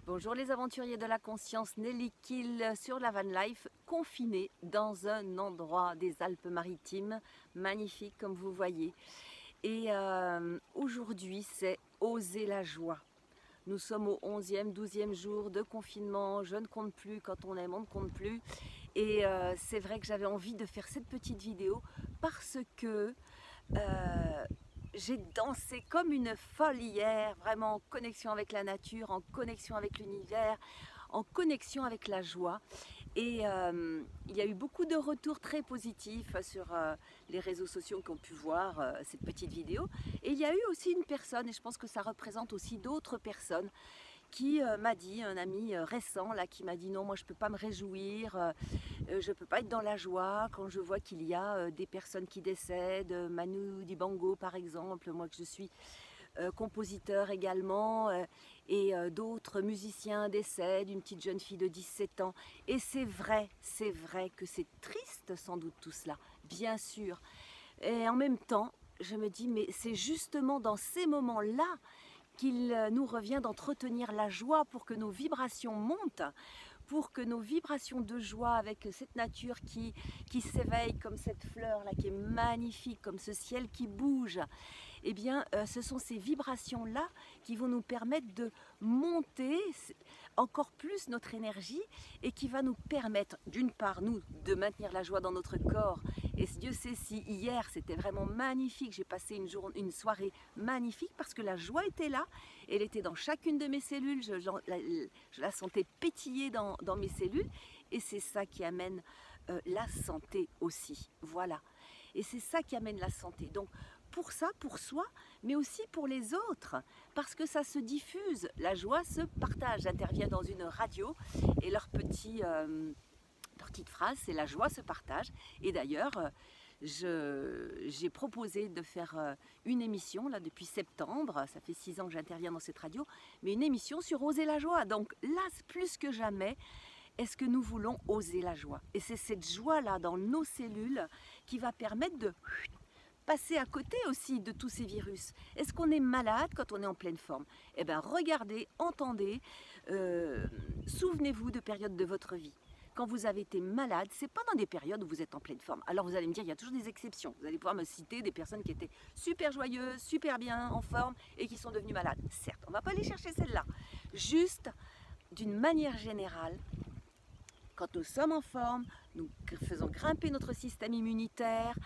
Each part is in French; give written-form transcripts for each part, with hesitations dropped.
Bonjour les aventuriers de la conscience, Nelly Kill sur la van life, confinée dans un endroit des Alpes-Maritimes, magnifique comme vous voyez. Et aujourd'hui c'est oser la joie. Nous sommes au 11e, 12e jour de confinement, je ne compte plus, quand on aime on ne compte plus. Et c'est vrai que j'avais envie de faire cette petite vidéo parce que j'ai dansé comme une folle hier, vraiment en connexion avec la nature, en connexion avec l'univers, en connexion avec la joie. Et il y a eu beaucoup de retours très positifs sur les réseaux sociaux qui ont pu voir cette petite vidéo. Et il y a eu aussi une personne, et je pense que ça représente aussi d'autres personnes, qui m'a dit, un ami récent là, qui m'a dit non, moi je ne peux pas me réjouir, je ne peux pas être dans la joie quand je vois qu'il y a des personnes qui décèdent, Manu Dibango par exemple, moi que je suis compositeur également, et d'autres musiciens décèdent, une petite jeune fille de 17 ans. Et c'est vrai que c'est triste sans doute tout cela, bien sûr. Et en même temps, je me dis, mais c'est justement dans ces moments-là qu'il nous revient d'entretenir la joie pour que nos vibrations montent, pour que nos vibrations de joie avec cette nature qui s'éveille comme cette fleur là qui est magnifique, comme ce ciel qui bouge, eh bien ce sont ces vibrations là qui vont nous permettre de monter encore plus notre énergie et qui va nous permettre d'une part nous de maintenir la joie dans notre corps. Et Dieu sait si hier c'était vraiment magnifique, j'ai passé une soirée magnifique parce que la joie était là, elle était dans chacune de mes cellules, je la sentais pétiller dans mes cellules, et c'est ça qui amène la santé aussi, voilà. Et c'est ça qui amène la santé, donc pour ça, pour soi, mais aussi pour les autres, parce que ça se diffuse, la joie se partage. J'interviens dans une radio et leur petite phrase, c'est la joie se partage. Et d'ailleurs, j'ai proposé de faire une émission là depuis septembre, ça fait 6 ans que j'interviens dans cette radio, mais une émission sur oser la joie. Donc là, plus que jamais, est-ce que nous voulons oser la joie? Et c'est cette joie-là dans nos cellules qui va permettre de passer à côté aussi de tous ces virus. Est-ce qu'on est malade quand on est en pleine forme? Eh bien, regardez, entendez, souvenez-vous de périodes de votre vie. Quand vous avez été malade, c'est pas dans des périodes où vous êtes en pleine forme. Alors vous allez me dire, il y a toujours des exceptions. Vous allez pouvoir me citer des personnes qui étaient super joyeuses, super bien, en forme, et qui sont devenues malades. Certes, on ne va pas aller chercher celle-là. Juste, d'une manière générale, quand nous sommes en forme, nous faisons grimper notre système immunitaire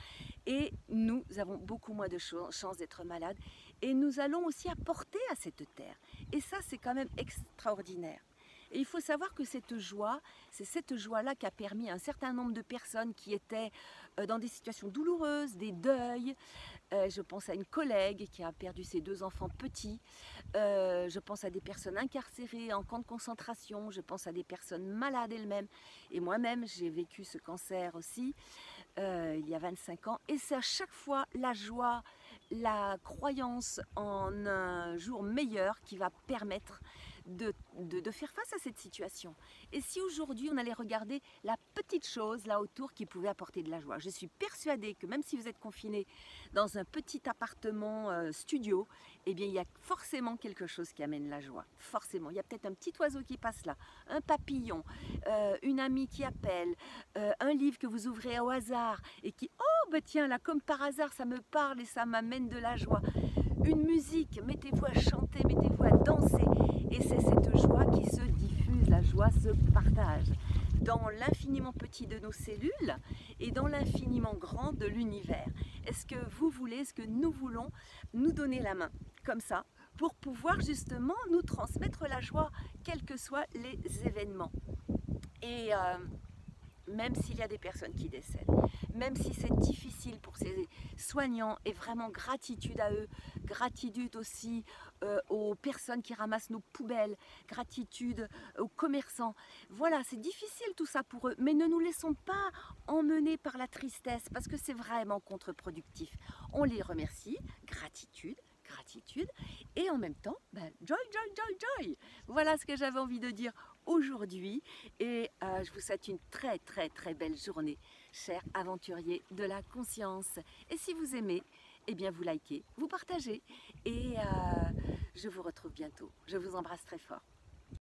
et nous avons beaucoup moins de chances d'être malades. Et nous allons aussi apporter à cette terre. Et ça, c'est quand même extraordinaire. Et il faut savoir que cette joie, c'est cette joie-là qui a permis à un certain nombre de personnes qui étaient dans des situations douloureuses, des deuils. Je pense à une collègue qui a perdu ses 2 enfants petits. Je pense à des personnes incarcérées en camp de concentration. Je pense à des personnes malades elles-mêmes. Et moi-même, j'ai vécu ce cancer aussi il y a 25 ans. Et c'est à chaque fois la joie, la croyance en un jour meilleur qui va permettre de faire face à cette situation. Et si aujourd'hui on allait regarder la petite chose là autour qui pouvait apporter de la joie, je suis persuadée que même si vous êtes confiné dans un petit appartement studio, eh bien il y a forcément quelque chose qui amène la joie, forcément. Il y a peut-être un petit oiseau qui passe là, un papillon, une amie qui appelle, un livre que vous ouvrez au hasard et qui, oh bah tiens là comme par hasard ça me parle et ça m'amène de la joie. Une musique, mettez-vous à chanter, mettez-vous à danser, et c'est cette joie qui se diffuse, la joie se partage dans l'infiniment petit de nos cellules et dans l'infiniment grand de l'univers. Est-ce que vous voulez, est-ce que nous voulons nous donner la main comme ça pour pouvoir justement nous transmettre la joie, quels que soient les événements? Et même s'il y a des personnes qui décèdent, même si c'est difficile pour ces soignants, et vraiment gratitude à eux, gratitude aussi aux personnes qui ramassent nos poubelles, gratitude aux commerçants. Voilà, c'est difficile tout ça pour eux, mais ne nous laissons pas emmener par la tristesse parce que c'est vraiment contre-productif. On les remercie, gratitude, et en même temps, joy, joy, joy, joy. Voilà ce que j'avais envie de dire aujourd'hui, et je vous souhaite une très très très belle journée, chers aventuriers de la conscience. Et si vous aimez, eh bien vous likez, vous partagez, et je vous retrouve bientôt. Je vous embrasse très fort.